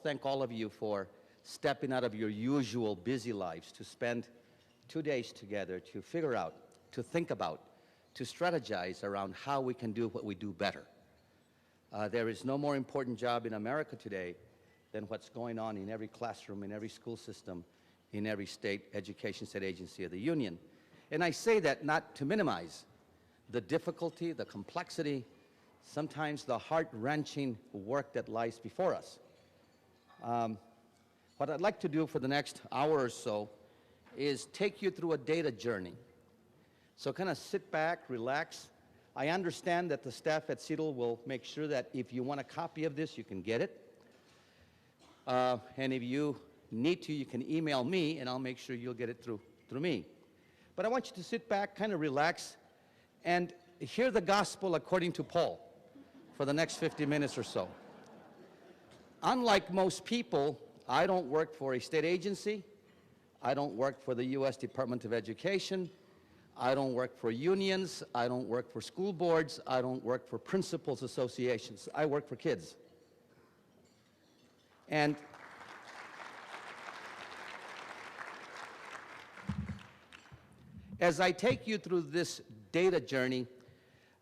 Thank all of you for stepping out of your usual busy lives to spend 2 days together to figure out, to think about, to strategize around how we can do what we do better. There is no more important job in America today than what's going on in every classroom, in every school system, in every state education state agency of the union. And I say that not to minimize the difficulty, the complexity, sometimes the heart-wrenching work that lies before us. What I'd like to do for the next hour or so is take you through a data journey. So kind of sit back, relax. I understand that the staff at CETL will make sure that if you want a copy of this, you can get it. And if you need to, you can email me, and I'll make sure you'll get it through me. But I want you to sit back, kind of relax, and hear the gospel according to Paul for the next 50 minutes or so. Unlike most people, I don't work for a state agency. I don't work for the U.S. Department of Education. I don't work for unions. I don't work for school boards. I don't work for principals associations. I work for kids. And as I take you through this data journey,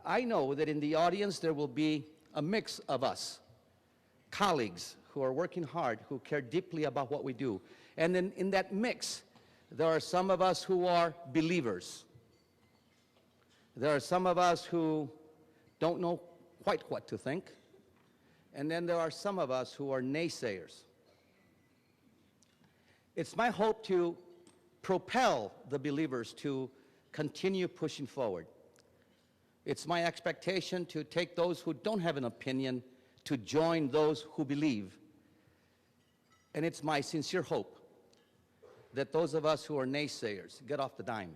I know that in the audience there will be a mix of us, colleagues who are working hard, who care deeply about what we do. And then in that mix, there are some of us who are believers. There are some of us who don't know quite what to think. And then there are some of us who are naysayers. It's my hope to propel the believers to continue pushing forward. It's my expectation to take those who don't have an opinion to join those who believe. And it's my sincere hope that those of us who are naysayers get off the dime.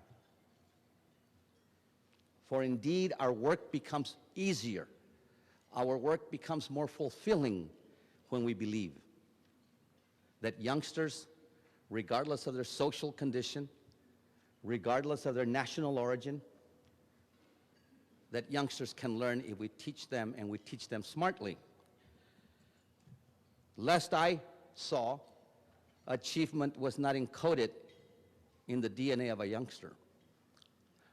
For indeed, our work becomes easier. Our work becomes more fulfilling when we believe that youngsters, regardless of their social condition, regardless of their national origin, that youngsters can learn if we teach them, and we teach them smartly. Lest I saw, achievement was not encoded in the DNA of a youngster,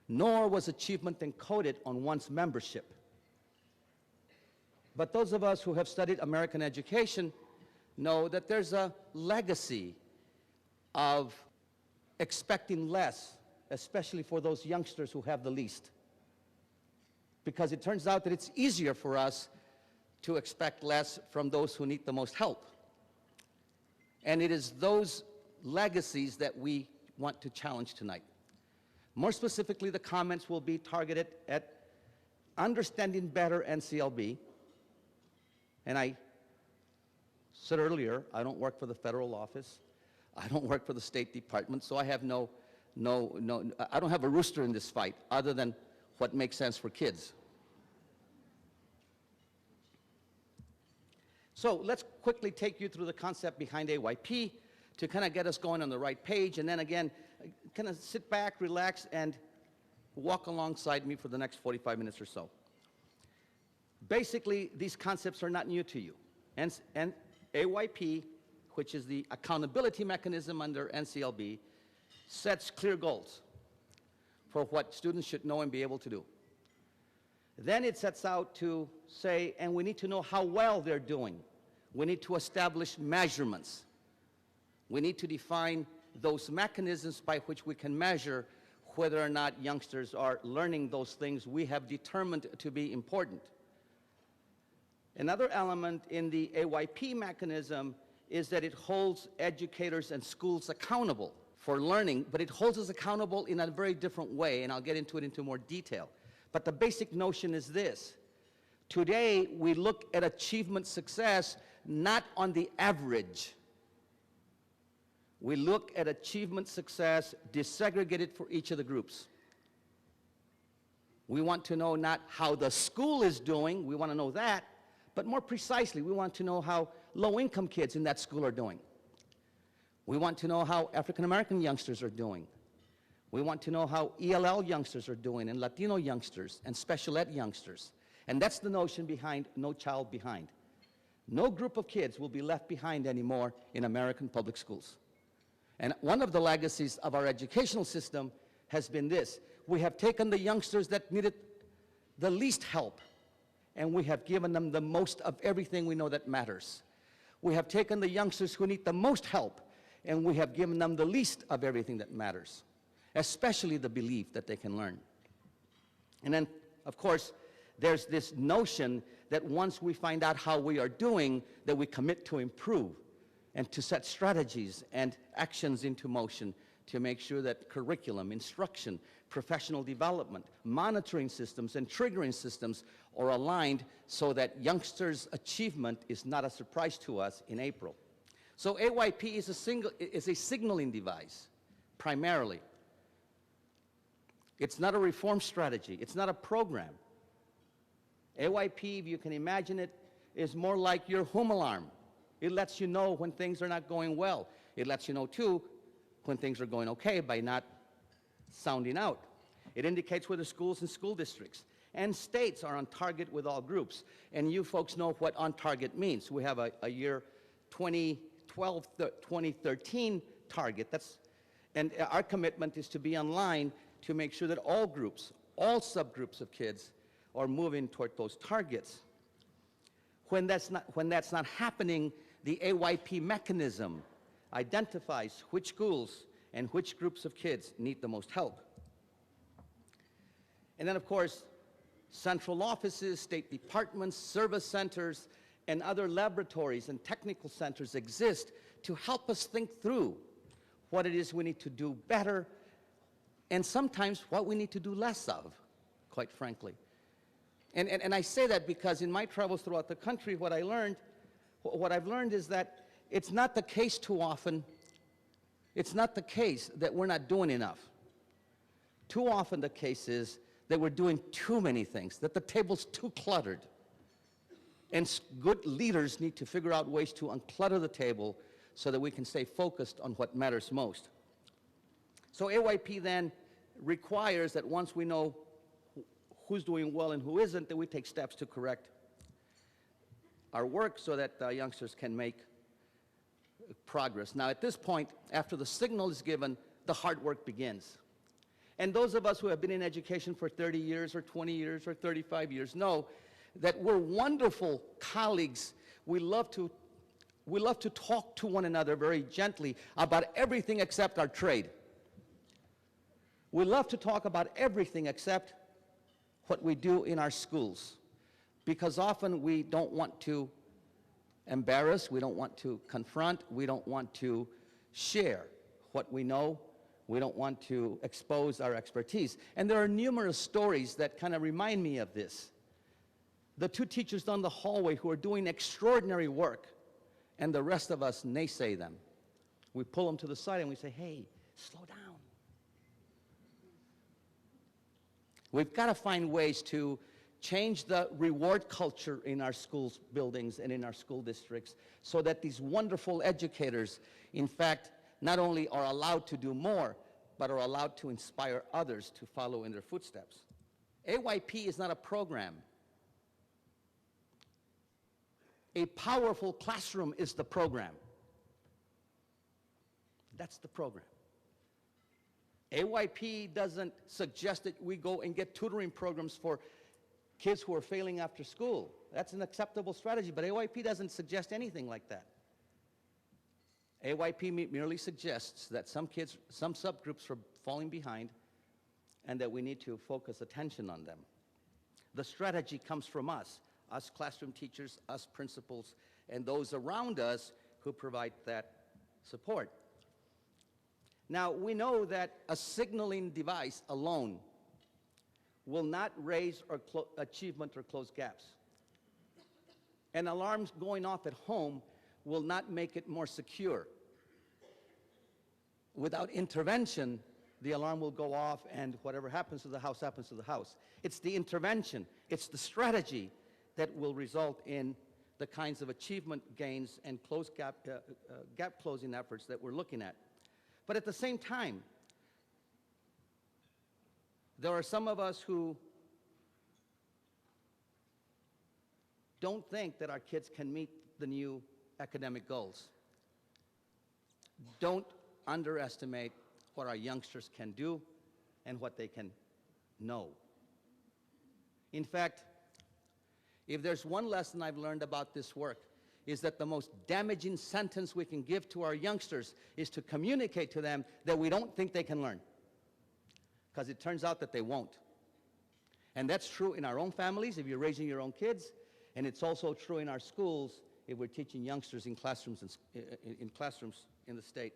nor was achievement encoded on one's membership. But those of us who have studied American education know that there's a legacy of expecting less, especially for those youngsters who have the least. Because it turns out that it's easier for us to expect less from those who need the most help. And it is those legacies that we want to challenge tonight. More specifically, the comments will be targeted at understanding better NCLB. And I said earlier, I don't work for the federal office. I don't work for the State Department, so I have I don't have a rooster in this fight other than what makes sense for kids. So let's quickly take you through the concept behind AYP to kind of get us going on the right page, and then again, kind of sit back, relax, and walk alongside me for the next 45 minutes or so. Basically, these concepts are not new to you. And AYP, which is the accountability mechanism under NCLB, sets clear goals for what students should know and be able to do. Then it sets out to say, and we need to know how well they're doing. We need to establish measurements. We need to define those mechanisms by which we can measure whether or not youngsters are learning those things we have determined to be important. Another element in the AYP mechanism is that it holds educators and schools accountable for learning, but it holds us accountable in a very different way, and I'll get into it into more detail. But the basic notion is this. Today, we look at achievement success not on the average. We look at achievement success disaggregated for each of the groups. We want to know not how the school is doing, we want to know that, but more precisely, we want to know how low-income kids in that school are doing. We want to know how African-American youngsters are doing. We want to know how ELL youngsters are doing, and Latino youngsters, and special ed youngsters. And that's the notion behind No Child Behind. No group of kids will be left behind anymore in American public schools. And one of the legacies of our educational system has been this. We have taken the youngsters that needed the least help, and we have given them the most of everything we know that matters. We have taken the youngsters who need the most help, and we have given them the least of everything that matters, especially the belief that they can learn. And then, of course, there's this notion that once we find out how we are doing, that we commit to improve and to set strategies and actions into motion to make sure that curriculum, instruction, professional development, monitoring systems, and triggering systems are aligned so that youngsters' achievement is not a surprise to us in April. So AYP is a signaling device, primarily. It's not a reform strategy. It's not a program. AYP, if you can imagine it, is more like your home alarm. It lets you know when things are not going well. It lets you know, too, when things are going okay by not sounding out. It indicates whether schools and school districts and states are on target with all groups. And you folks know what on target means. We have a year 2012, 2013 target. And our commitment is to be on line to make sure that all groups, all subgroups of kids are moving toward those targets. When that's not happening, the AYP mechanism identifies which schools and which groups of kids need the most help. And then, of course, central offices, state departments, service centers, and other laboratories and technical centers exist to help us think through what it is we need to do better, and sometimes what we need to do less of, quite frankly. And I say that because in my travels throughout the country, what I've learned is that it's not the case too often, it's not the case that we're not doing enough. Too often the case is that we're doing too many things, that the table's too cluttered. And good leaders need to figure out ways to unclutter the table so that we can stay focused on what matters most. So AYP then requires that once we know who's doing well and who isn't, that we take steps to correct our work so that youngsters can make progress. Now, at this point, after the signal is given, the hard work begins. And those of us who have been in education for 30 years or 20 years or 35 years know that we're wonderful colleagues. We love to talk to one another very gently about everything except our trade. We love to talk about everything except what we do in our schools, because often we don't want to embarrass, we don't want to confront, we don't want to share what we know, we don't want to expose our expertise. And there are numerous stories that kind of remind me of this. The two teachers down the hallway who are doing extraordinary work, and the rest of us naysay them. We pull them to the side and we say, hey, slow down. We've got to find ways to change the reward culture in our schools buildings and in our school districts so that these wonderful educators, in fact, not only are allowed to do more, but are allowed to inspire others to follow in their footsteps. AYP is not a program. A powerful classroom is the program. That's the program. AYP doesn't suggest that we go and get tutoring programs for kids who are failing after school. That's an acceptable strategy, but AYP doesn't suggest anything like that. AYP merely suggests that some kids, some subgroups are falling behind and that we need to focus attention on them. The strategy comes from us classroom teachers, us principals, and those around us who provide that support. Now, we know that a signaling device alone will not raise or achievement or close gaps. And alarms going off at home will not make it more secure. Without intervention, the alarm will go off and whatever happens to the house happens to the house. It's the intervention, it's the strategy that will result in the kinds of achievement gains and gap closing efforts that we're looking at. But at the same time, there are some of us who don't think that our kids can meet the new academic goals. Don't underestimate what our youngsters can do and what they can know. In fact, if there's one lesson I've learned about this work, is that the most damaging sentence we can give to our youngsters is to communicate to them that we don't think they can learn. Because it turns out that they won't. And that's true in our own families if you're raising your own kids, and it's also true in our schools if we're teaching youngsters in classrooms in the state.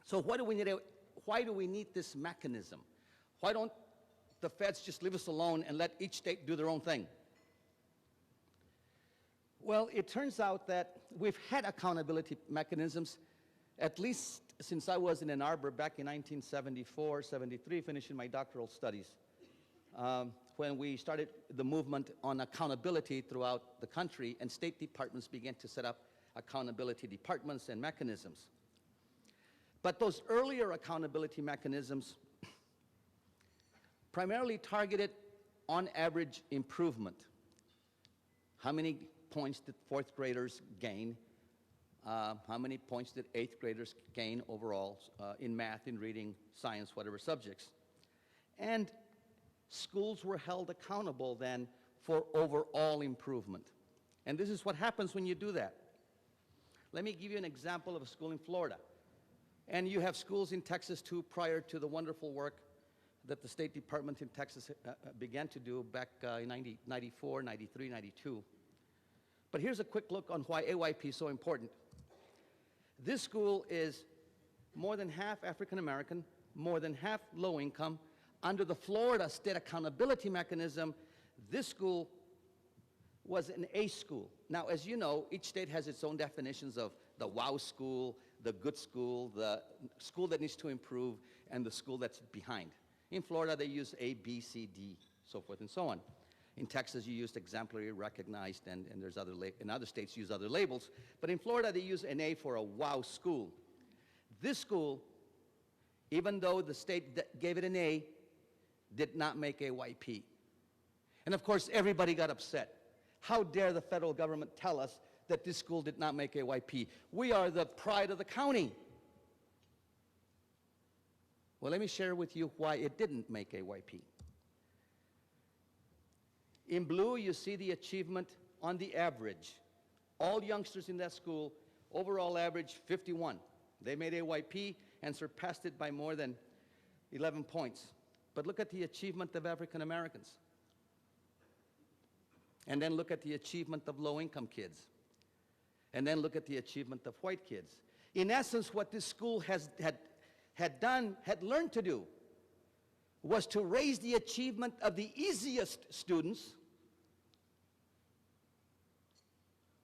So why do we need this mechanism? Why don't the feds just leave us alone and let each state do their own thing? Well, it turns out that we've had accountability mechanisms at least since I was in Ann Arbor back in 1974, 73, finishing my doctoral studies, when we started the movement on accountability throughout the country, and state departments began to set up accountability departments and mechanisms. But those earlier accountability mechanisms primarily targeted on average improvement. How many points did fourth graders gain? How many points did eighth graders gain overall in math, in reading, science, whatever subjects? And schools were held accountable then for overall improvement. And this is what happens when you do that. Let me give you an example of a school in Florida. And you have schools in Texas too, prior to the wonderful work that the State Department in Texas began to do back in 94, 93, 92. But here's a quick look on why AYP is so important. This school is more than half African American, more than half low income. Under the Florida State Accountability Mechanism, this school was an A school. Now, as you know, each state has its own definitions of the wow school, the good school, the school that needs to improve, and the school that's behind. In Florida, they use A, B, C, D, so forth and so on. In Texas, you used exemplary, recognized, and there's in other states use other labels. But in Florida, they use an A for a wow school. This school, even though the state that gave it an A, did not make AYP. And of course, everybody got upset. How dare the federal government tell us that this school did not make AYP? We are the pride of the county. Well, let me share with you why it didn't make AYP. In blue, you see the achievement on the average. All youngsters in that school, overall average 51. They made AYP and surpassed it by more than 11 points. But look at the achievement of African Americans. And then look at the achievement of low-income kids. And then look at the achievement of white kids. In essence, what this school had learned to do was to raise the achievement of the easiest students.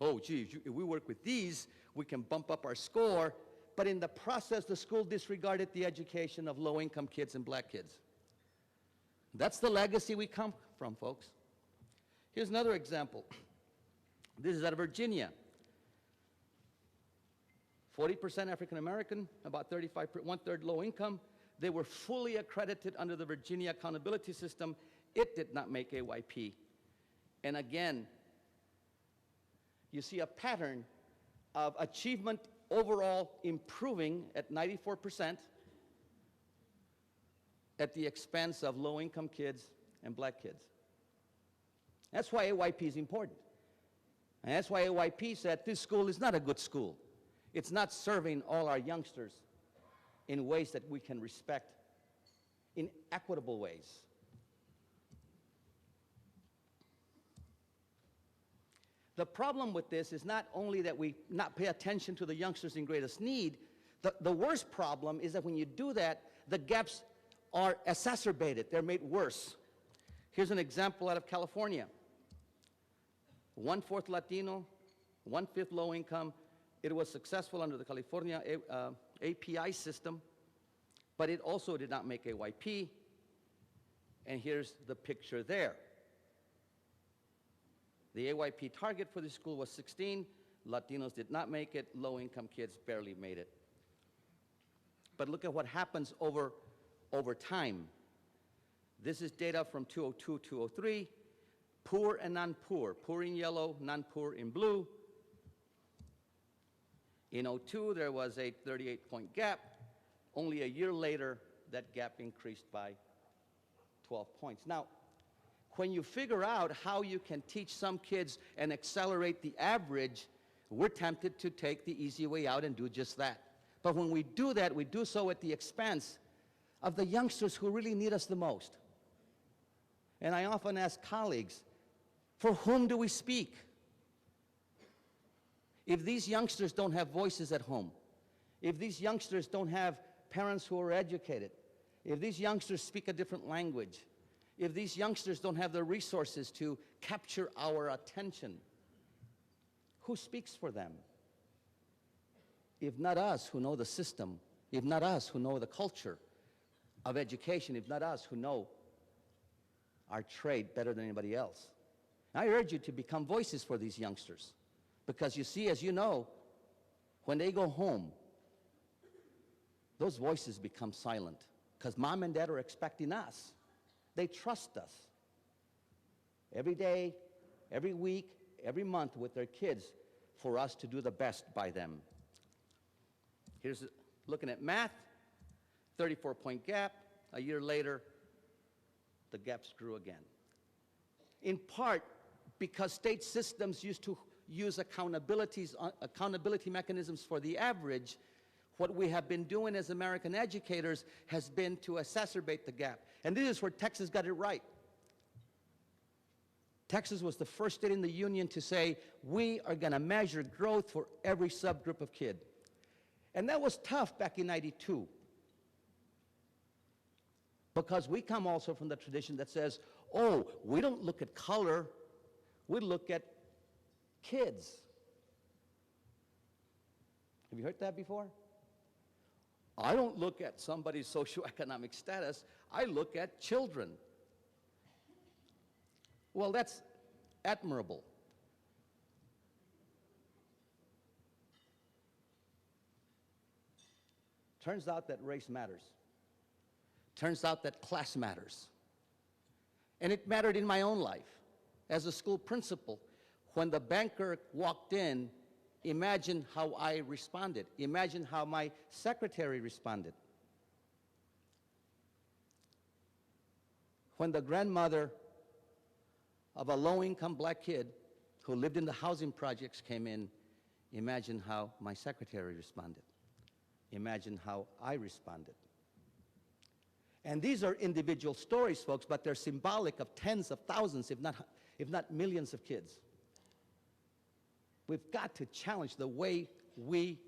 Oh, geez, if we work with these, we can bump up our score. But in the process, the school disregarded the education of low-income kids and black kids. That's the legacy we come from, folks. Here's another example. This is out of Virginia. 40% African American, about 1/3 low income. They were fully accredited under the Virginia accountability system. It did not make AYP. And again, you see a pattern of achievement overall improving at 94% at the expense of low-income kids and black kids. That's why AYP is important. And that's why AYP said this school is not a good school. It's not serving all our youngsters in ways that we can respect, in equitable ways. The problem with this is not only that we not pay attention to the youngsters in greatest need, the worst problem is that when you do that, the gaps are exacerbated, they're made worse. Here's an example out of California. 1/4 Latino, 1/5 low income. It was successful under the California API system, but it also did not make AYP. And here's the picture there. The AYP target for the school was 16. Latinos did not make it. Low-income kids barely made it. But look at what happens over time. This is data from 2002, 2003. poor and non-poor, poor in yellow, non-poor in blue. In '02, there was a 38-point gap. Only a year later, that gap increased by 12 points. Now, when you figure out how you can teach some kids and accelerate the average, we're tempted to take the easy way out and do just that. But when we do that, we do so at the expense of the youngsters who really need us the most. And I often ask colleagues, for whom do we speak? If these youngsters don't have voices at home, if these youngsters don't have parents who are educated, if these youngsters speak a different language, if these youngsters don't have the resources to capture our attention, who speaks for them? If not us who know the system, if not us who know the culture of education, if not us who know our trade better than anybody else. I urge you to become voices for these youngsters, because you see, as you know, when they go home, those voices become silent, because mom and dad are expecting us. They trust us. Every day, every week, every month with their kids, for us to do the best by them. Here's looking at math, 34-point gap. A year later, the gaps grew again. In part because state systems used to use accountability mechanisms for the average, what we have been doing as American educators has been to exacerbate the gap. And this is where Texas got it right. Texas was the first state in the union to say, we are going to measure growth for every subgroup of kid. And that was tough back in '92. Because we come also from the tradition that says, oh, we don't look at color, we look at kids. Have you heard that before? I don't look at somebody's socioeconomic status, I look at children. Well, that's admirable. Turns out that race matters. Turns out that class matters. And it mattered in my own life. As a school principal, when the banker walked in, imagine how I responded. Imagine how my secretary responded. When the grandmother of a low-income black kid who lived in the housing projects came in, imagine how my secretary responded. Imagine how I responded. And these are individual stories, folks, but they're symbolic of tens of thousands, if not millions of kids. We've got to challenge the way we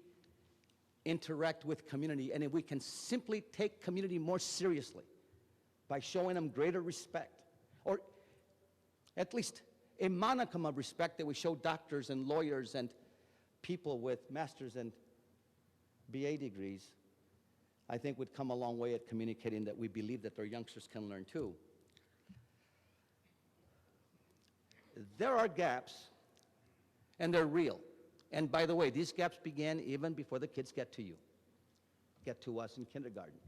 interact with community, and if we can simply take community more seriously by showing them greater respect, or at least a modicum of respect that we show doctors and lawyers and people with master's and BA degrees, I think would come a long way at communicating that we believe that their youngsters can learn too. There are gaps, and they're real. And by the way, these gaps began even before the kids get to you, get to us in kindergarten.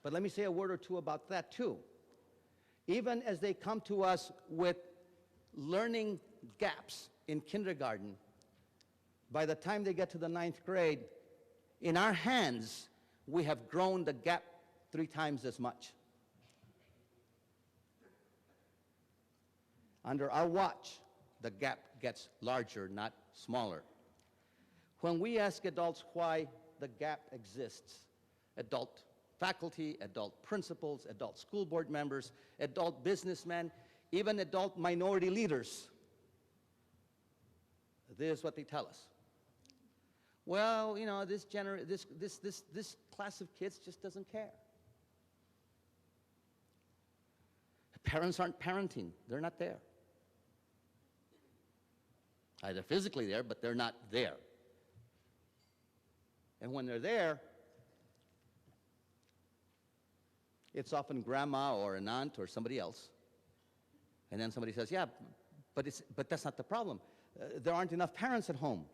But let me say a word or two about that too. Even as they come to us with learning gaps in kindergarten, by the time they get to the 9th grade, in our hands, we have grown the gap 3 times as much. Under our watch, the gap gets larger, not smaller. When we ask adults why the gap exists, adult faculty, adult principals, adult school board members, adult businessmen, even adult minority leaders, this is what they tell us. Well, you know, this class of kids just doesn't care. Parents aren't parenting. They're not there. They're physically there, but they're not there. And when they're there, it's often grandma or an aunt or somebody else. And then somebody says, yeah, but that's not the problem. There aren't enough parents at home.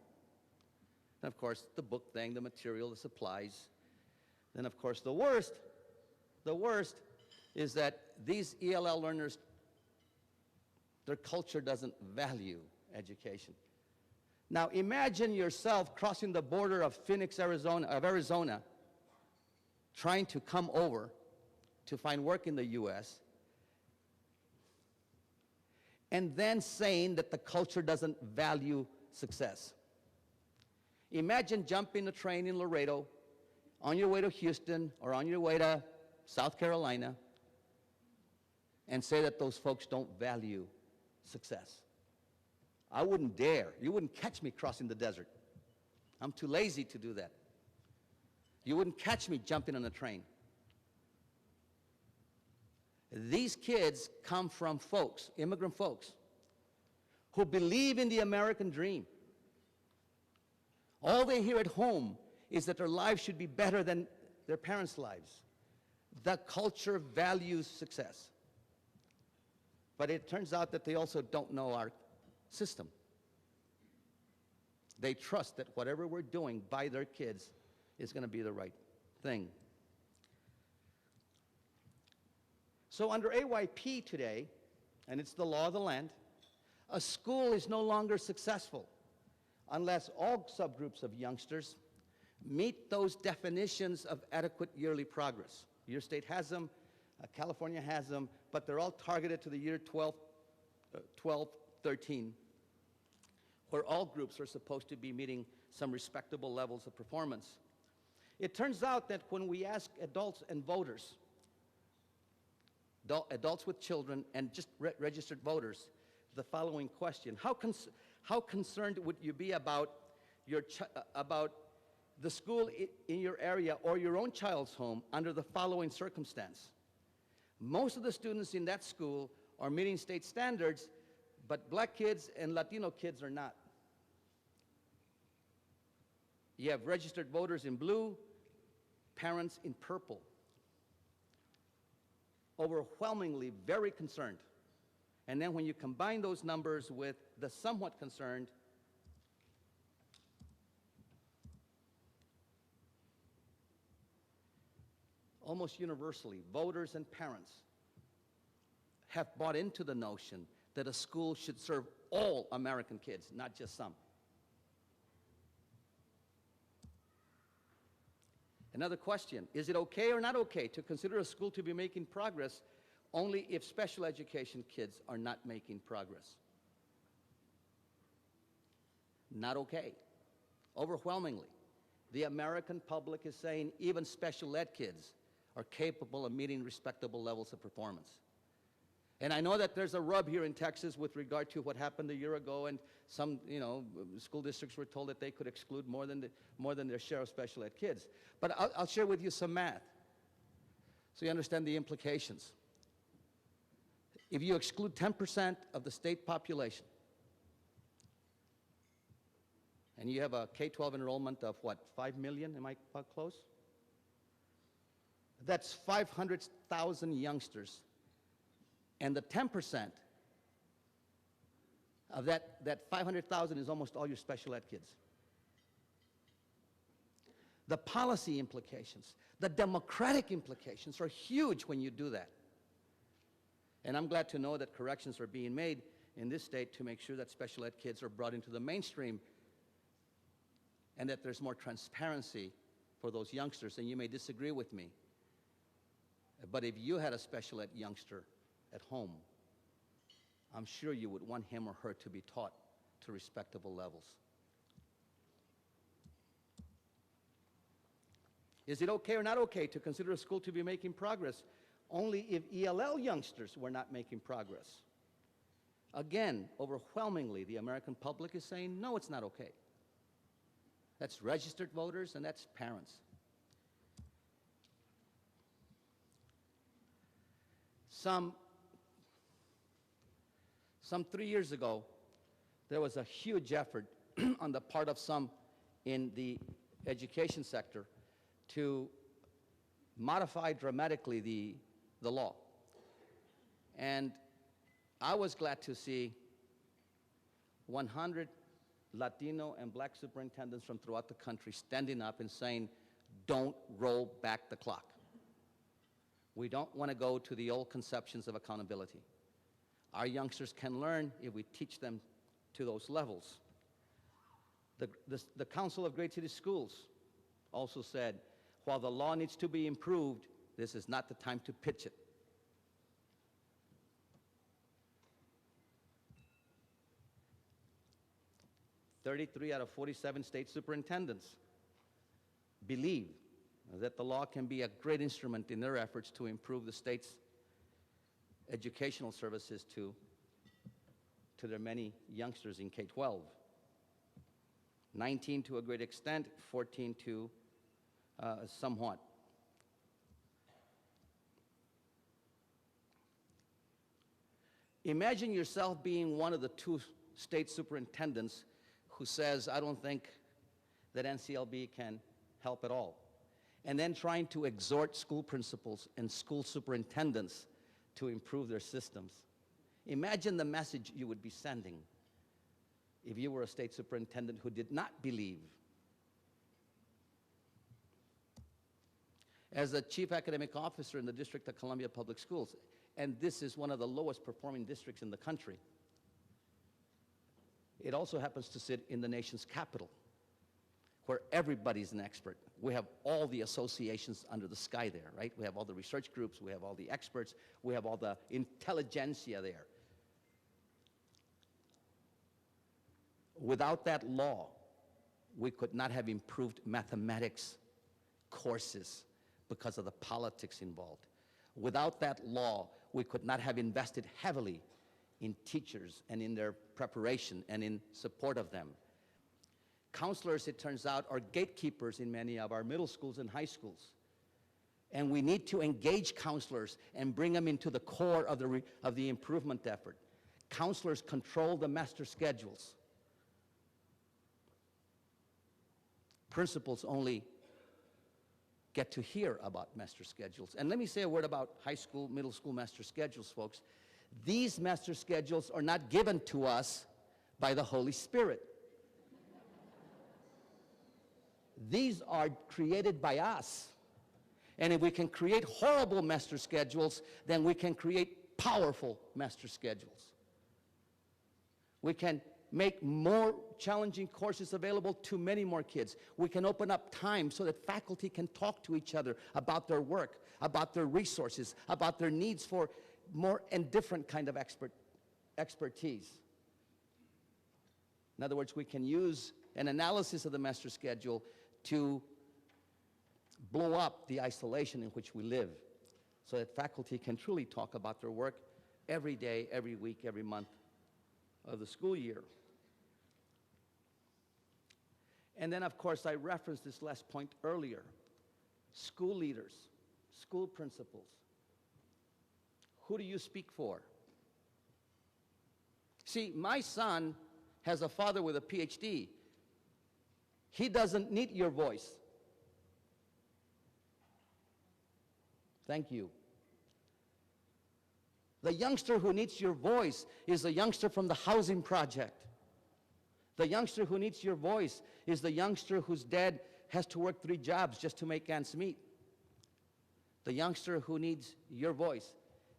And of course, the book thing, the material, the supplies. Then of course, the worst is that these ELL learners Their culture doesn't value education. Now imagine yourself crossing the border of Arizona, trying to come over to find work in the U.S., and then saying that the culture doesn't value success. Imagine jumping a train in Laredo on your way to Houston or on your way to South Carolina and say that those folks don't value success. I wouldn't dare. You wouldn't catch me crossing the desert. I'm too lazy to do that. You wouldn't catch me jumping on a train. These kids come from folks, immigrant folks, who believe in the American dream. All they hear at home is that their lives should be better than their parents' lives. The culture values success. But it turns out that they also don't know our system. They trust that whatever we're doing by their kids is going to be the right thing. So under AYP today, and it's the law of the land, a school is no longer successful unless all subgroups of youngsters meet those definitions of adequate yearly progress. Your state has them, California has them, but they're all targeted to the year 13, where all groups are supposed to be meeting some respectable levels of performance. It turns out that when we ask adults and voters, adults with children and just registered voters, the following question: how concerned would you be about the school in your area or your own child's home under the following circumstance? Most of the students in that school are meeting state standards, but black kids and Latino kids are not. You have registered voters in blue, parents in purple. Overwhelmingly very concerned. And then when you combine those numbers with the somewhat concerned, almost universally, voters and parents have bought into the notion that a school should serve all American kids, not just some. Another question: is it okay or not okay to consider a school to be making progress only if special education kids are not making progress? Not okay. Overwhelmingly, the American public is saying even special ed kids are capable of meeting respectable levels of performance. And I know that there's a rub here in Texas with regard to what happened a year ago, and some, school districts were told that they could exclude more than their share of special ed kids. But I'll share with you some math so you understand the implications. If you exclude 10% of the state population, and you have a K-12 enrollment of what, 5 million, am I close? That's 500,000 youngsters. And the 10% of that 500,000 is almost all your special ed kids. The policy implications, the democratic implications are huge when you do that. And I'm glad to know that corrections are being made in this state to make sure that special ed kids are brought into the mainstream and that there's more transparency for those youngsters. And you may disagree with me, but if you had a special ed youngster at home, I'm sure you would want him or her to be taught to respectable levels. Is it okay or not okay to consider a school to be making progress only if ELL youngsters were not making progress? Again, overwhelmingly, the American public is saying, no, it's not okay. That's registered voters and that's parents. Some 3 years ago, there was a huge effort on the part of some in the education sector to modify dramatically the law. And I was glad to see 100 Latino and black superintendents from throughout the country standing up and saying, don't roll back the clock. We don't want to go to the old conceptions of accountability. Our youngsters can learn if we teach them to those levels. The Council of Great City Schools also said, while the law needs to be improved, this is not the time to pitch it. "33 out of 47 state superintendents believe that the law can be a great instrument in their efforts to improve the state's educational services to their many youngsters in K-12. 19 to a great extent, 14 to somewhat. Imagine yourself being one of the 2 state superintendents who says, I don't think that NCLB can help at all, and then trying to exhort school principals and school superintendents to improve their systems. Imagine the message you would be sending if you were a state superintendent who did not believe. As a chief academic officer in the District of Columbia Public Schools, and this is one of the lowest performing districts in the country, it also happens to sit in the nation's capital, where everybody's an expert. We have all the associations under the sky there, right? We have all the research groups, we have all the experts, we have all the intelligentsia there. Without that law, we could not have improved mathematics courses because of the politics involved. Without that law, we could not have invested heavily in teachers and in their preparation and in support of them. Counselors, it turns out, are gatekeepers in many of our middle schools and high schools. And we need to engage counselors and bring them into the core of the improvement effort. Counselors control the master schedules. Principals only get to hear about master schedules. And let me say a word about high school, middle school master schedules, folks. These master schedules are not given to us by the Holy Spirit. These are created by us. And if we can create horrible master schedules, then we can create powerful master schedules. We can make more challenging courses available to many more kids. We can open up time so that faculty can talk to each other about their work, about their resources, about their needs for more and different kind of expertise. In other words, we can use an analysis of the master schedule to blow up the isolation in which we live, so that faculty can truly talk about their work every day, every week, every month of the school year. And then, of course, I referenced this last point earlier. School leaders, school principals. Who do you speak for? See, my son has a father with a PhD. He doesn't need your voice. Thank you. The youngster who needs your voice is the youngster from the housing project. The youngster who needs your voice is the youngster whose dad has to work 3 jobs just to make ends meet. The youngster who needs your voice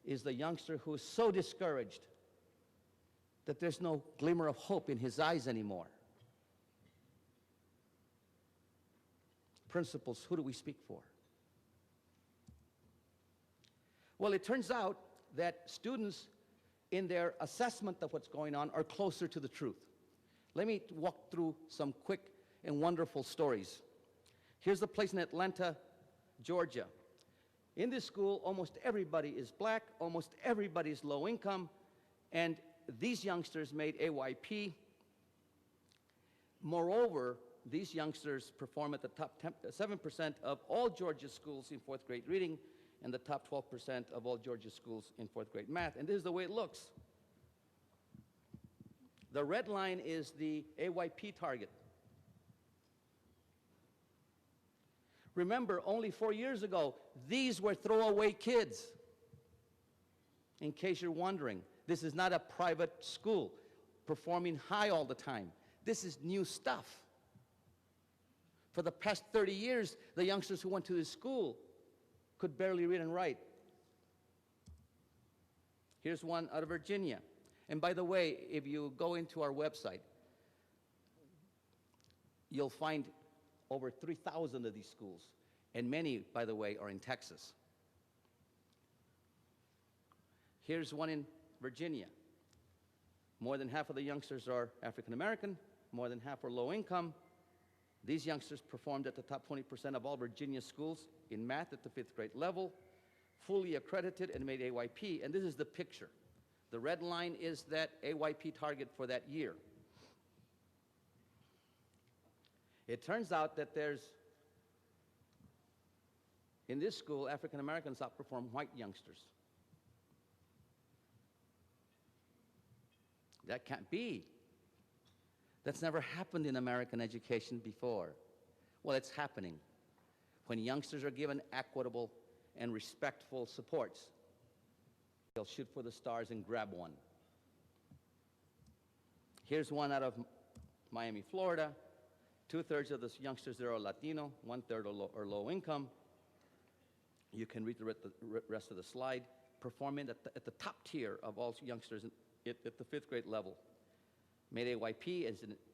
is the youngster who is so discouraged that there's no glimmer of hope in his eyes anymore. Principals, who do we speak for? Well, it turns out that students, in their assessment of what's going on, are closer to the truth. Let me walk through some quick and wonderful stories. Here's a place in Atlanta, Georgia. In this school, almost everybody is black, almost everybody is low income, and these youngsters made AYP. Moreover, these youngsters perform at the top 7% of all Georgia schools in 4th grade reading and the top 12% of all Georgia schools in 4th grade math. And this is the way it looks. The red line is the AYP target. Remember, only 4 years ago, these were throwaway kids. In case you're wondering, this is not a private school performing high all the time. This is new stuff. For the past 30 years, the youngsters who went to this school could barely read and write. Here's one out of Virginia. And by the way, if you go into our website, you'll find over 3,000 of these schools. And many, by the way, are in Texas. Here's one in Virginia. More than half of the youngsters are African American, more than half are low income. These youngsters performed at the top 20% of all Virginia schools in math at the 5th grade level, fully accredited and made AYP, and this is the picture. The red line is that AYP target for that year. It turns out that in this school, African Americans outperform white youngsters. That can't be. That's never happened in American education before. Well, it's happening when youngsters are given equitable and respectful supports. They'll shoot for the stars and grab one. Here's one out of Miami, Florida. 2/3 of the youngsters there are Latino, 1/3 are low income. You can read the rest of the slide. Performing at the top tier of all youngsters at the 5th grade level. Made AYP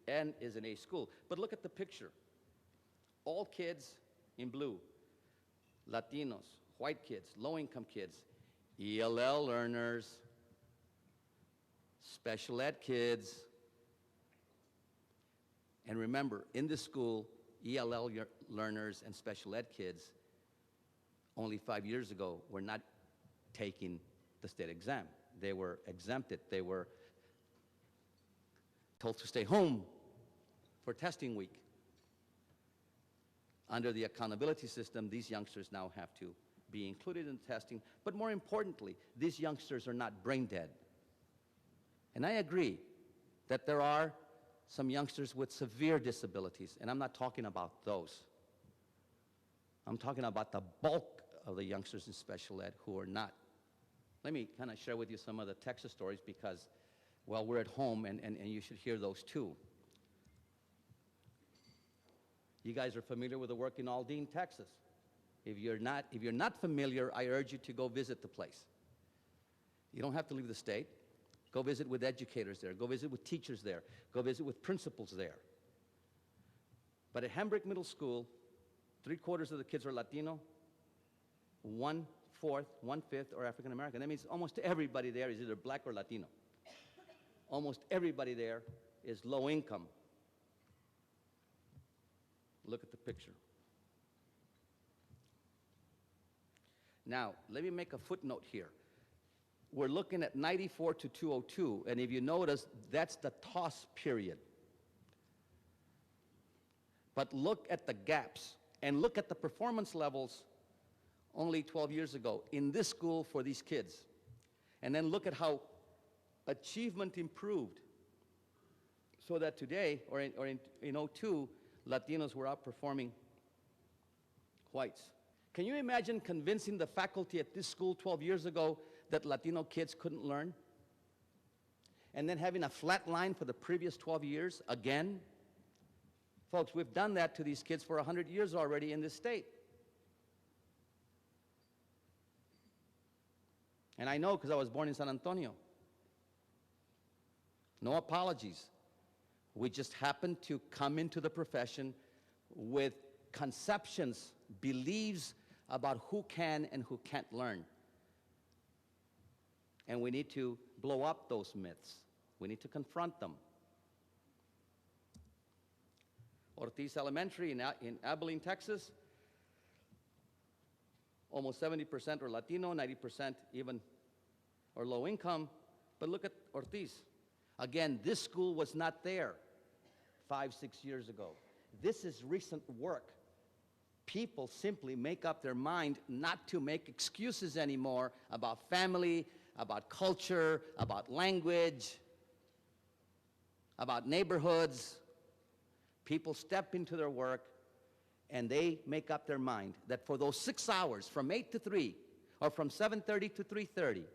and is an A school. But look at the picture. All kids in blue, Latinos, white kids, low-income kids, ELL learners, special ed kids. And remember, in this school, ELL learners and special ed kids, only 5 years ago, were not taking the state exam. They were exempted. They were told to stay home for testing week. Under the accountability system, these youngsters now have to be included in testing. But more importantly, these youngsters are not brain dead. And I agree that there are some youngsters with severe disabilities, and I'm not talking about those. I'm talking about the bulk of the youngsters in special ed who are not. Let me kind of share with you some of the Texas stories because, well, we're at home and you should hear those too. You guys are familiar with the work in Aldine, Texas. If you're not familiar, I urge you to go visit the place. You don't have to leave the state. Go visit with educators there. Go visit with teachers there. Go visit with principals there. But at Hambrick Middle School, 3/4 of the kids are Latino, 1/4, 1/5 are African American. That means almost everybody there is either black or Latino. Almost everybody there is low income. Look at the picture. Now, let me make a footnote here. We're looking at 94 to 202, and if you notice, that's the toss period. But look at the gaps, and look at the performance levels only 12 years ago in this school for these kids. And then look at how achievement improved, so that today, or in 02, Latinos were outperforming whites. Can you imagine convincing the faculty at this school 12 years ago that Latino kids couldn't learn? And then having a flat line for the previous 12 years again? Folks, we've done that to these kids for 100 years already in this state. And I know because I was born in San Antonio. No apologies. We just happen to come into the profession with conceptions, beliefs about who can and who can't learn. And we need to blow up those myths. We need to confront them. Ortiz Elementary in Abilene, Texas, almost 70% are Latino, 90% even are low income. But look at Ortiz. Again, this school was not there 5, 6 years ago. This is recent work. People simply make up their mind not to make excuses anymore about family, about culture, about language, about neighborhoods. People step into their work and they make up their mind that for those 6 hours, from 8 to 3, or from 7:30 to 3:30,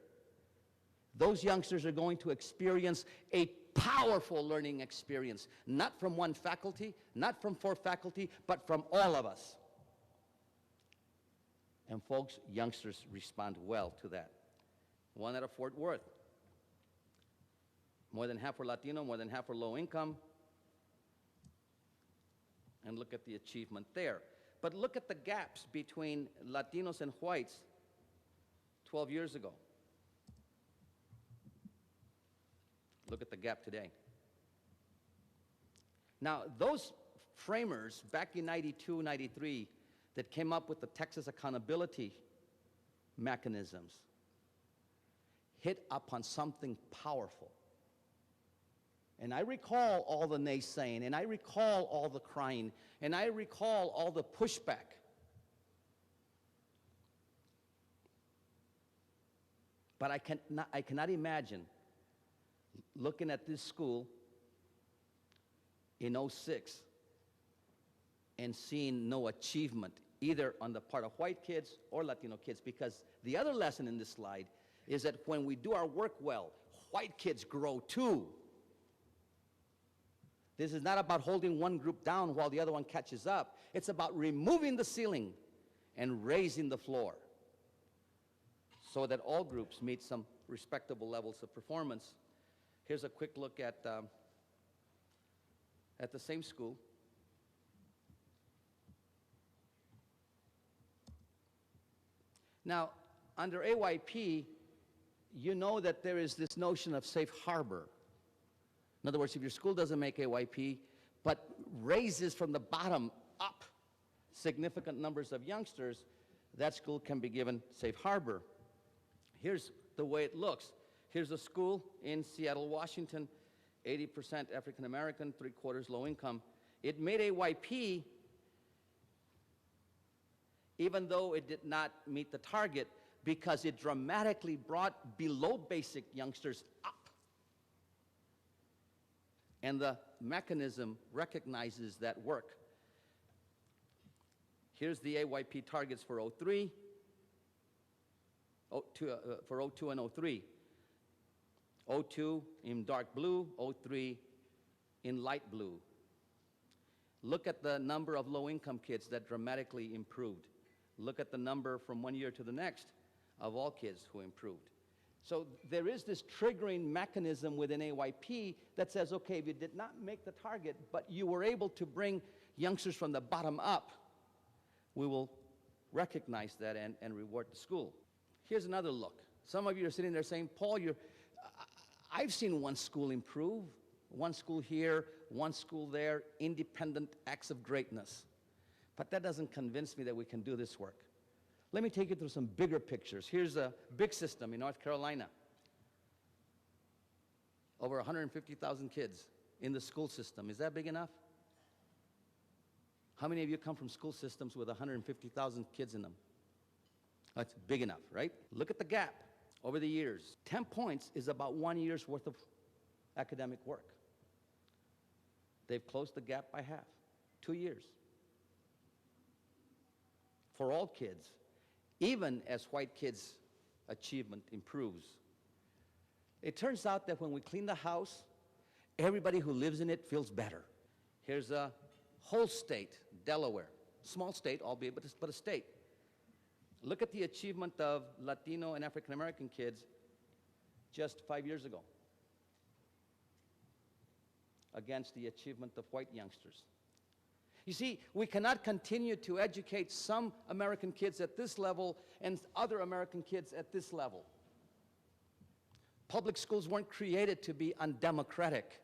those youngsters are going to experience a powerful learning experience, not from one faculty, not from 4 faculty, but from all of us. And folks, youngsters respond well to that. one out of Fort Worth. More than half were Latino, more than half were low income. And look at the achievement there. But look at the gaps between Latinos and whites 12 years ago. Look at the gap today. Now, those framers back in 92, 93 that came up with the Texas accountability mechanisms hit upon something powerful. And I recall all the naysaying, and I recall all the crying, and I recall all the pushback. But I cannot imagine looking at this school in '06 and seeing no achievement either on the part of white kids or Latino kids, because the other lesson in this slide is that when we do our work well, white kids grow too. This is not about holding one group down while the other one catches up. It's about removing the ceiling and raising the floor so that all groups meet some respectable levels of performance. Here's a quick look at the same school. Now, under AYP, you know that there is this notion of safe harbor. In other words, if your school doesn't make AYP, but raises from the bottom up significant numbers of youngsters, that school can be given safe harbor. Here's the way it looks. Here's a school in Seattle, Washington, 80% African American, 3/4 low income. It made AYP even though it did not meet the target, because it dramatically brought below basic youngsters up. And the mechanism recognizes that work. Here's the AYP targets for '03, for '02 and '03. '02 in dark blue, '03 in light blue. Look at the number of low-income kids that dramatically improved. Look at the number from one year to the next of all kids who improved. So there is this triggering mechanism within AYP that says, okay, if you did not make the target, but you were able to bring youngsters from the bottom up, we will recognize that and reward the school. Here's another look. Some of you are sitting there saying, Paul, I've seen one school improve, one school here, one school there, independent acts of greatness. But that doesn't convince me that we can do this work. Let me take you through some bigger pictures. Here's a big system in North Carolina. Over 150,000 kids in the school system. Is that big enough? How many of you come from school systems with 150,000 kids in them? That's big enough, right? Look at the gap over the years. 10 points is about 1 year's worth of academic work. They've closed the gap by half, 2 years. For all kids, even as white kids' achievement improves. It turns out that when we clean the house, everybody who lives in it feels better. Here's a whole state, Delaware. Small state, albeit, but a state. Look at the achievement of Latino and African American kids just 5 years ago against the achievement of white youngsters. You see, we cannot continue to educate some American kids at this level and other American kids at this level. Public schools weren't created to be undemocratic.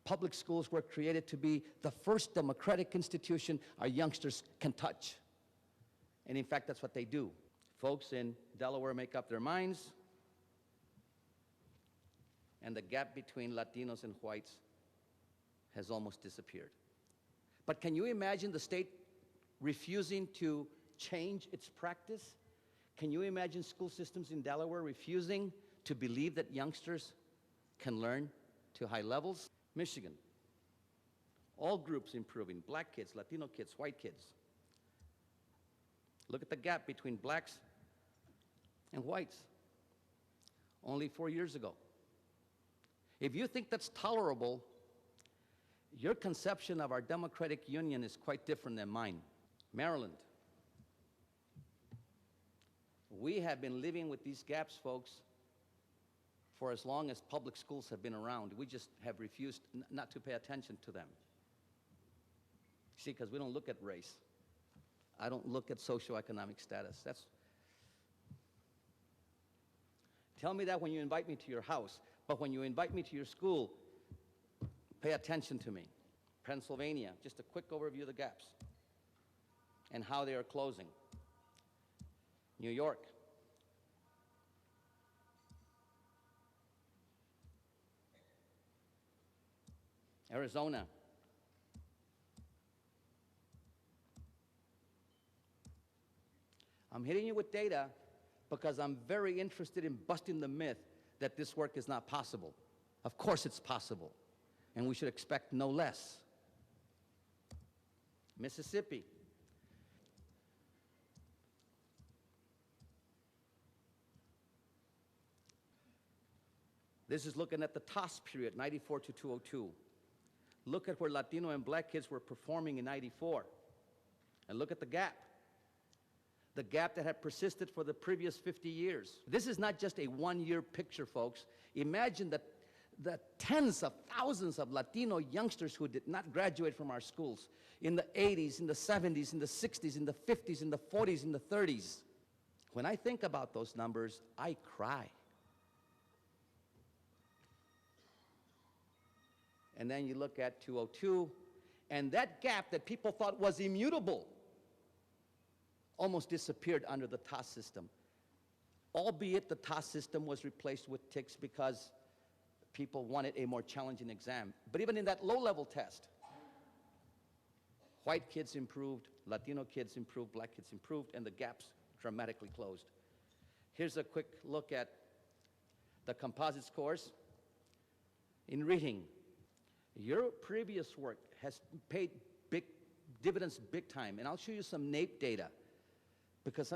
Public schools were created to be the first democratic institution our youngsters can touch. And in fact, that's what they do. Folks in Delaware make up their minds, and the gap between Latinos and whites has almost disappeared. But can you imagine the state refusing to change its practice? Can you imagine school systems in Delaware refusing to believe that youngsters can learn to high levels? Michigan, all groups improving, black kids, Latino kids, white kids. Look at the gap between blacks and whites only 4 years ago. If you think that's tolerable, your conception of our democratic union is quite different than mine. Maryland. We have been living with these gaps, folks, for as long as public schools have been around. We just have refused not to pay attention to them. See, because we don't look at race. I don't look at socioeconomic status. Tell me that when you invite me to your house, but when you invite me to your school, pay attention to me. Pennsylvania, just a quick overview of the gaps and how they are closing. New York. Arizona. I'm hitting you with data because I'm very interested in busting the myth that this work is not possible. Of course it's possible, and we should expect no less. Mississippi. This is looking at the TOS period, 94 to 202. Look at where Latino and black kids were performing in 94. And look at the gap that had persisted for the previous 50 years. This is not just a one-year picture, folks. Imagine the tens of thousands of Latino youngsters who did not graduate from our schools in the 80s, in the 70s, in the 60s, in the 50s, in the 40s, in the 30s. When I think about those numbers, I cry. And then you look at 202, and that gap that people thought was immutable almost disappeared under the TOS system. Albeit the TOS system was replaced with TICS because people wanted a more challenging exam. But even in that low-level test, white kids improved, Latino kids improved, black kids improved, and the gaps dramatically closed. Here's a quick look at the composite scores. In reading, your previous work has paid big dividends big time, and I'll show you some NAEP data because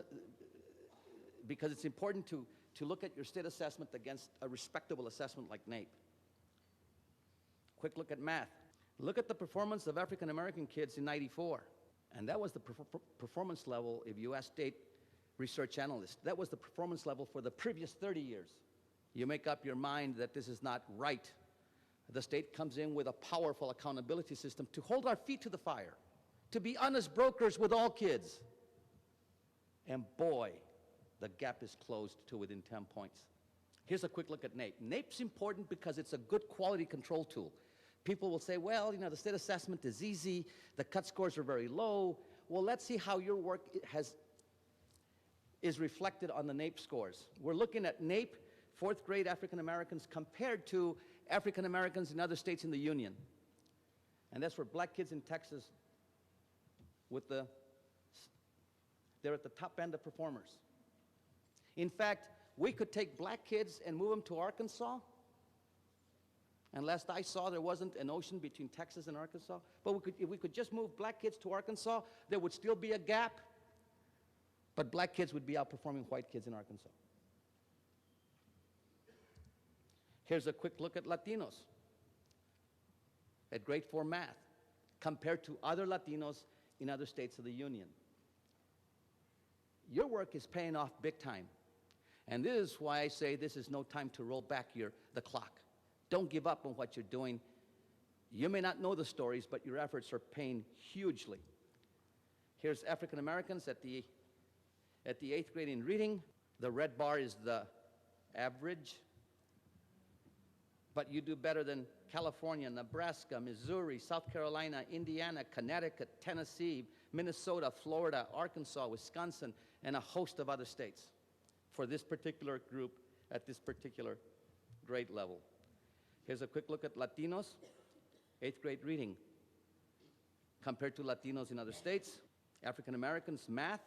it's important to look at your state assessment against a respectable assessment like NAEP. Quick look at math. Look at the performance of African American kids in 94, and that was the performance level, if you ask state research analysts, that was the performance level for the previous 30 years. You make up your mind that this is not right. The state comes in with a powerful accountability system to hold our feet to the fire, to be honest brokers with all kids. And boy, the gap is closed to within 10 points. Here's a quick look at NAEP. NAEP's important because it's a good quality control tool. People will say, well, the state assessment is easy, the cut scores are very low. Well, let's see how your work is reflected on the NAEP scores. We're looking at NAEP fourth grade African Americans compared to African Americans in other states in the Union. And that's where black kids in Texas they're at the top end of performers. In fact, we could take black kids and move them to Arkansas. And last I saw, there wasn't an ocean between Texas and Arkansas. But if we could just move black kids to Arkansas, there would still be a gap. But black kids would be outperforming white kids in Arkansas. Here's a quick look at Latinos at grade 4 math compared to other Latinos in other states of the Union. Your work is paying off big time. And this is why I say this is no time to roll back the clock. Don't give up on what you're doing. You may not know the stories, but your efforts are paying hugely. Here's African Americans at the 8th grade in reading. The red bar is the average. But you do better than California, Nebraska, Missouri, South Carolina, Indiana, Connecticut, Tennessee, Minnesota, Florida, Arkansas, Wisconsin, and a host of other states for this particular group at this particular grade level. Here's a quick look at Latinos, 8th grade reading. Compared to Latinos in other states, African Americans math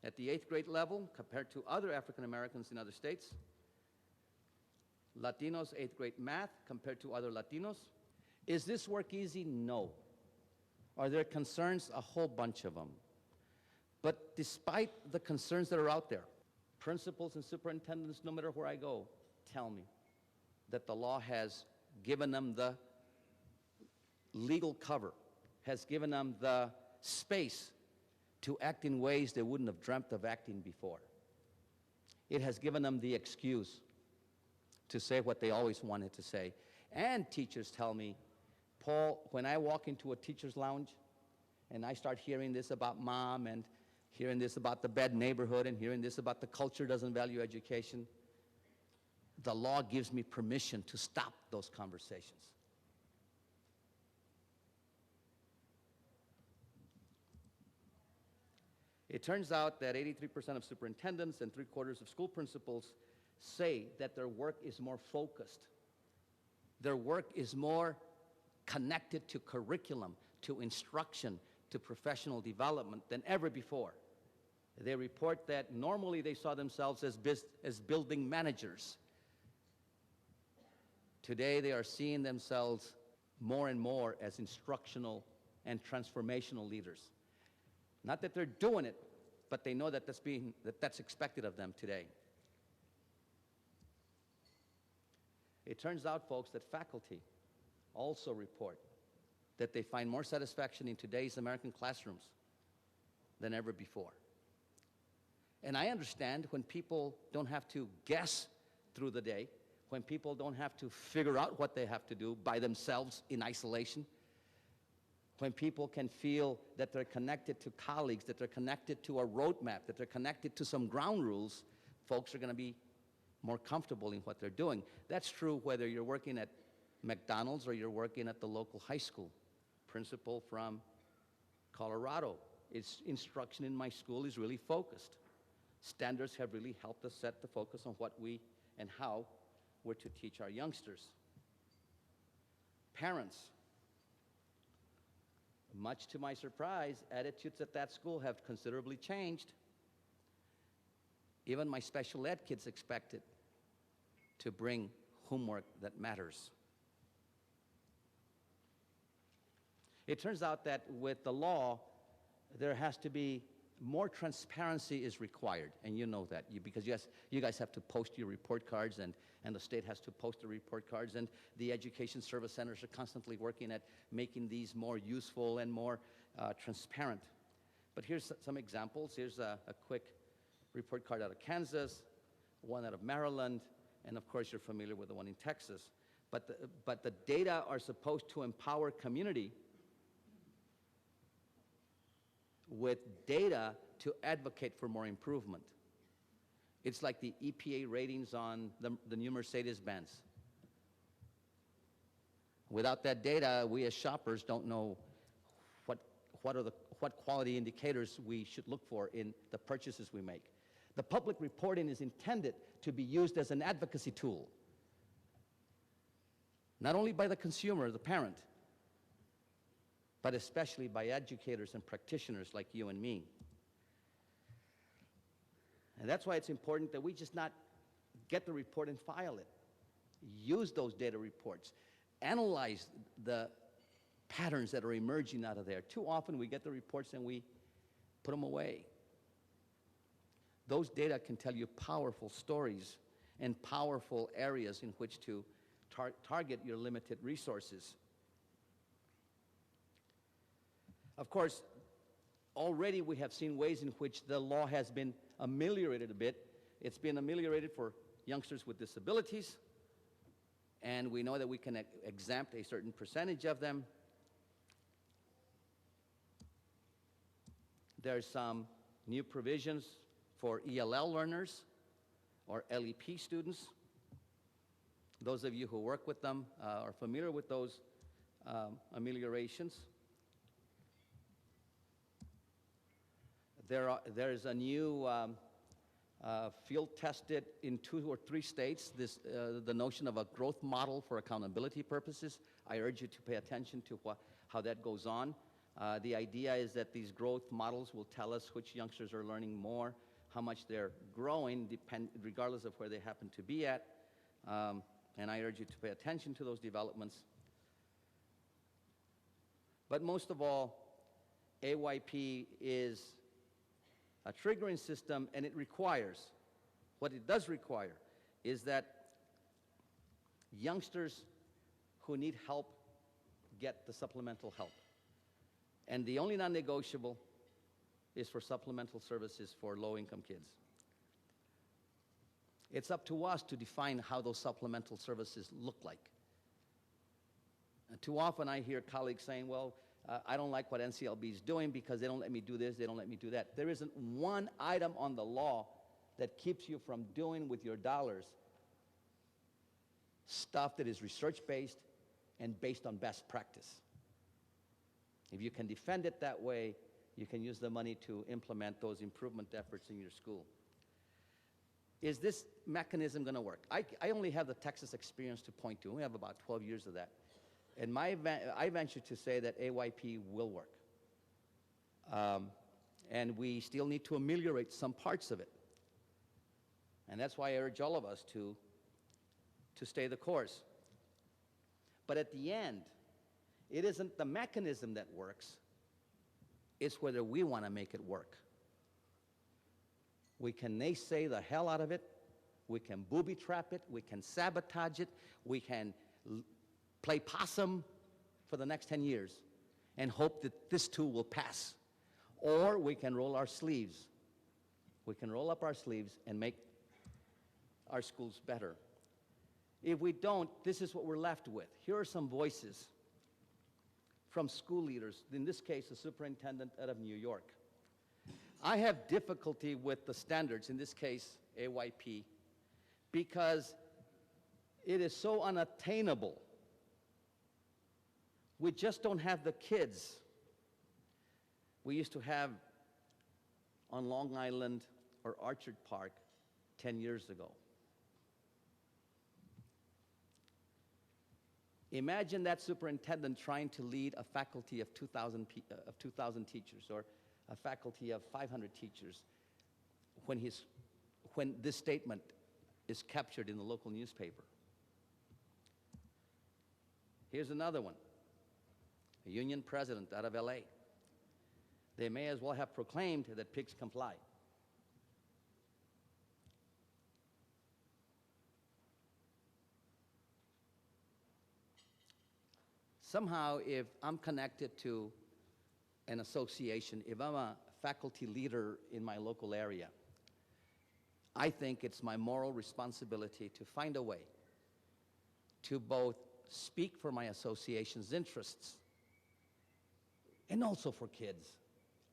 at the 8th grade level compared to other African Americans in other states. Latinos, 8th grade math compared to other Latinos. Is this work easy? No. Are there concerns? A whole bunch of them. But despite the concerns that are out there, principals and superintendents, no matter where I go, tell me that the law has given them the legal cover, has given them the space to act in ways they wouldn't have dreamt of acting before. It has given them the excuse to say what they always wanted to say. And teachers tell me, Paul, when I walk into a teacher's lounge and I start hearing this about mom and hearing this about the bad neighborhood and hearing this about the culture doesn't value education, the law gives me permission to stop those conversations. It turns out that 83% of superintendents and 3/4 of school principals say that their work is more focused. Their work is more connected to curriculum, to instruction, to professional development than ever before. They report that normally they saw themselves as building managers. Today they are seeing themselves more and more as instructional and transformational leaders. Not that they're doing it, but they know that that's expected of them today. It turns out, folks, that faculty also report that they find more satisfaction in today's American classrooms than ever before. And I understand when people don't have to guess through the day, when people don't have to figure out what they have to do by themselves in isolation, when people can feel that they're connected to colleagues, that they're connected to a roadmap, that they're connected to some ground rules, folks are going to be more comfortable in what they're doing. That's true whether you're working at McDonald's or you're working at the local high school. Principal from Colorado, its instruction in my school is really focused. Standards have really helped us set the focus on what we and how we're to teach our youngsters. Parents, much to my surprise, attitudes at that school have considerably changed. Even my special ed kids expected to bring homework that matters. It turns out that with the law, there has to be more transparency is required, and you know that, because yes, you guys have to post your report cards, and the state has to post the report cards, and the education service centers are constantly working at making these more useful and more transparent. But here's some examples. Here's a quick report card out of Kansas, one out of Maryland, and of course you're familiar with the one in Texas. But the data are supposed to empower community with data to advocate for more improvement. It's like the EPA ratings on the new Mercedes-Benz. Without that data, we as shoppers don't know what quality indicators we should look for in the purchases we make. The public reporting is intended to be used as an advocacy tool, not only by the consumer, the parent, but especially by educators and practitioners like you and me. And that's why it's important that we just not get the report and file it. Use those data reports. Analyze the patterns that are emerging out of there. Too often we get the reports and we put them away. Those data can tell you powerful stories and powerful areas in which to target your limited resources. Of course, already we have seen ways in which the law has been ameliorated a bit. It's been ameliorated for youngsters with disabilities, and we know that we can exempt a certain percentage of them. There's some new provisions for ELL learners or LEP students. Those of you who work with them are familiar with those ameliorations. There's a new field-tested in 2 or 3 states, the notion of a growth model for accountability purposes. I urge you to pay attention to how that goes on. The idea is that these growth models will tell us which youngsters are learning more, how much they're growing, regardless of where they happen to be at. And I urge you to pay attention to those developments. But most of all, AYP is a triggering system, and it requires, what it does require, is that youngsters who need help get the supplemental help. And the only non-negotiable is for supplemental services for low-income kids. It's up to us to define how those supplemental services look like. And too often I hear colleagues saying, well, I don't like what NCLB is doing because they don't let me do this, they don't let me do that. There isn't one item on the law that keeps you from doing with your dollars stuff that is research-based and based on best practice. If you can defend it that way, you can use the money to implement those improvement efforts in your school. Is this mechanism going to work? I only have the Texas experience to point to. We have about 12 years of that. And I venture to say that AYP will work. And we still need to ameliorate some parts of it. And that's why I urge all of us to stay the course. But at the end, it isn't the mechanism that works, it's whether we want to make it work. We can naysay the hell out of it, we can booby-trap it, we can sabotage it, we can play possum for the next 10 years and hope that this too will pass. Or we can roll our sleeves. We can roll up our sleeves and make our schools better. If we don't, this is what we're left with. Here are some voices from school leaders, in this case, the superintendent out of New York. I have difficulty with the standards, in this case, AYP, because it is so unattainable. We just don't have the kids we used to have on Long Island or Orchard Park 10 years ago. Imagine that superintendent trying to lead a faculty of 2,000 teachers or a faculty of 500 teachers when this statement is captured in the local newspaper. Here's another one, a union president out of LA. They may as well have proclaimed that pigs can fly. Somehow, if I'm connected to an association, if I'm a faculty leader in my local area, I think it's my moral responsibility to find a way to both speak for my association's interests and also for kids.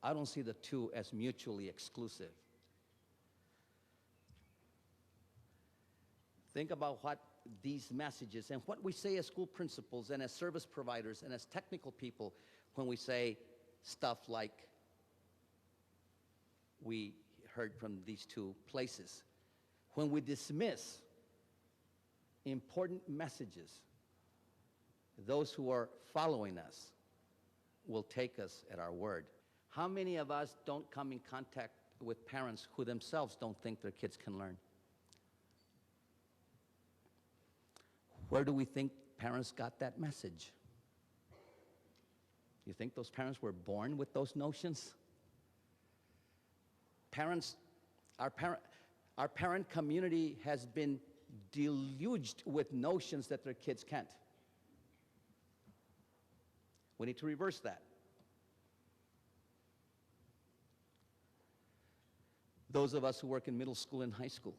I don't see the two as mutually exclusive. Think about what these messages and what we say as school principals and as service providers and as technical people when we say stuff like we heard from these two places. When we dismiss important messages, those who are following us will take us at our word. How many of us don't come in contact with parents who themselves don't think their kids can learn? Where do we think parents got that message? You think those parents were born with those notions? Our parent community has been deluged with notions that their kids can't. We need to reverse that. Those of us who work in middle school and high school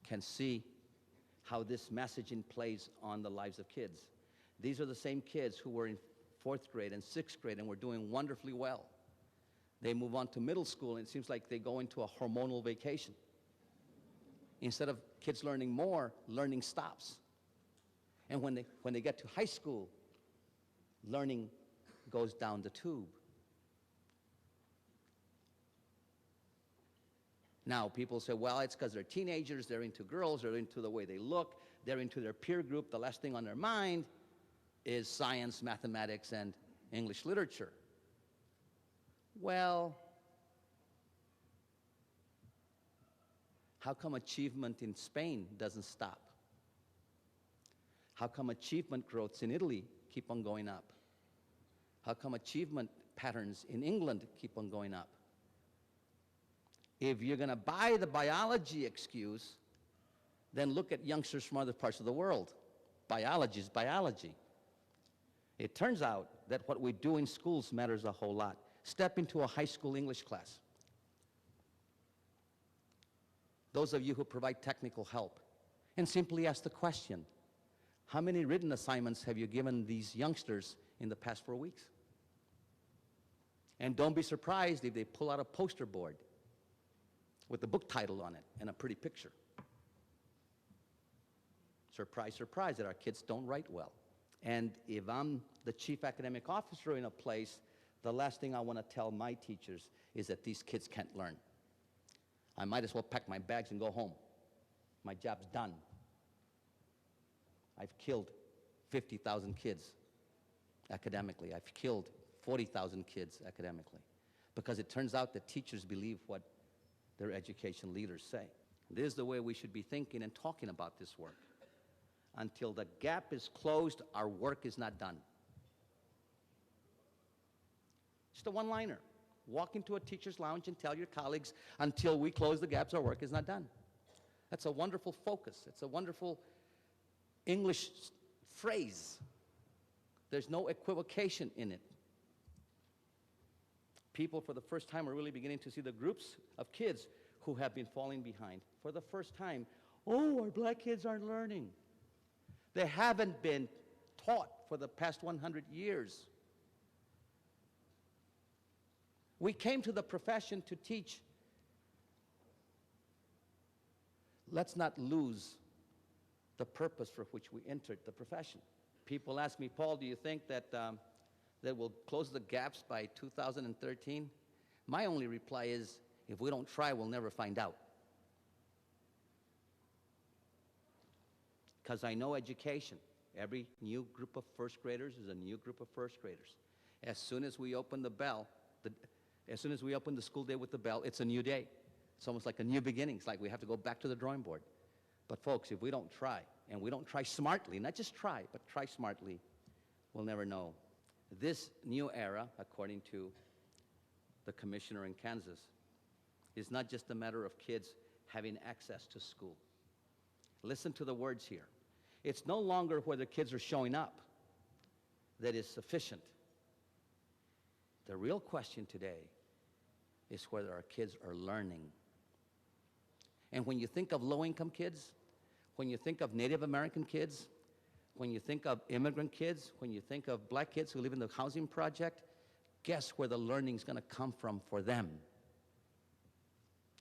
can see how this messaging plays on the lives of kids. These are the same kids who were in 4th grade and 6th grade and were doing wonderfully well. They move on to middle school and it seems like they go into a hormonal vacation. Instead of kids learning more, learning stops. And when they get to high school, learning goes down the tube. Now, people say, well, it's because they're teenagers, they're into girls, they're into the way they look, they're into their peer group, the last thing on their mind is science, mathematics, and English literature. Well, how come achievement in Spain doesn't stop? How come achievement growths in Italy keep on going up? How come achievement patterns in England keep on going up? If you're going to buy the biology excuse, then look at youngsters from other parts of the world. Biology is biology. It turns out that what we do in schools matters a whole lot. Step into a high school English class. those of you who provide technical help, and simply ask the question, how many written assignments have you given these youngsters in the past 4 weeks? And don't be surprised if they pull out a poster board with the book title on it and a pretty picture. Surprise, surprise, that our kids don't write well. And if I'm the chief academic officer in a place, the last thing I want to tell my teachers is that these kids can't learn. I might as well pack my bags and go home. My job's done. I've killed 50,000 kids academically. I've killed 40,000 kids academically, because it turns out that teachers believe what their education leaders say. This is the way we should be thinking and talking about this work. Until the gap is closed, our work is not done. Just a one-liner. Walk into a teacher's lounge and tell your colleagues, until we close the gaps, our work is not done. That's a wonderful focus. It's a wonderful English phrase. There's no equivocation in it. People, for the first time, are really beginning to see the groups of kids who have been falling behind. For the first time, oh, our black kids aren't learning. They haven't been taught for the past 100 years. We came to the profession to teach. Let's not lose the purpose for which we entered the profession. People ask me, Paul, do you think that we'll close the gaps by 2013? My only reply is, if we don't try, we'll never find out. Because I know education. Every new group of first graders is a new group of first graders. As soon as we open the bell, as soon as we open the school day with the bell, it's a new day. It's almost like a new beginning. It's like we have to go back to the drawing board. But folks, if we don't try, and we don't try smartly, not just try, but try smartly, we'll never know. This new era, according to the commissioner in Kansas, is not just a matter of kids having access to school. Listen to the words here. It's no longer whether kids are showing up that is sufficient. The real question today is whether our kids are learning. And when you think of low-income kids, when you think of Native American kids, when you think of immigrant kids, when you think of black kids who live in the housing project, guess where the learning is going to come from for them?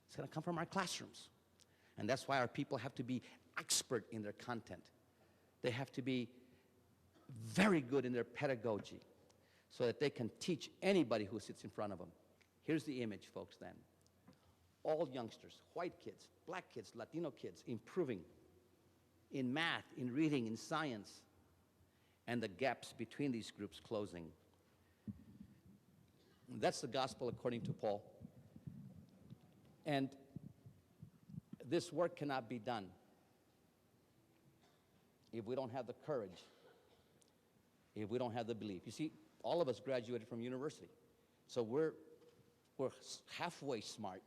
It's going to come from our classrooms. And that's why our people have to be expert in their content. They have to be very good in their pedagogy so that they can teach anybody who sits in front of them. Here's the image, folks, then. All youngsters, white kids, black kids, Latino kids, improving in math, in reading, in science, and the gaps between these groups closing. That's the gospel according to Paul. And this work cannot be done if we don't have the courage, if we don't have the belief. You see, all of us graduated from university, so we're halfway smart.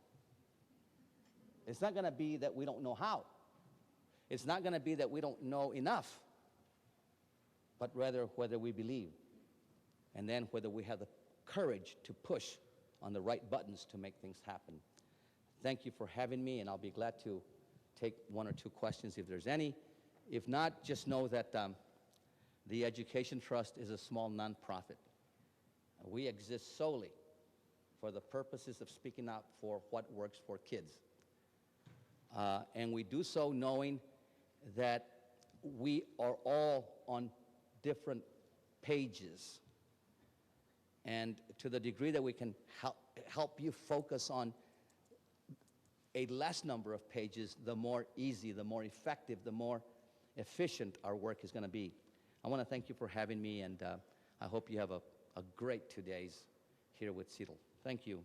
It's not going to be that we don't know how. It's not going to be that we don't know enough, but rather whether we believe, and then whether we have the courage to push on the right buttons to make things happen. Thank you for having me, and I'll be glad to take one or two questions if there's any. If not, just know that the Education Trust is a small nonprofit. We exist solely for the purposes of speaking out for what works for kids. And we do so knowing that we are all on different pages. And to the degree that we can help you focus on a less number of pages, the more easy, the more effective, the more efficient our work is going to be. I want to thank you for having me, and I hope you have a great 2 days here with CETL. Thank you.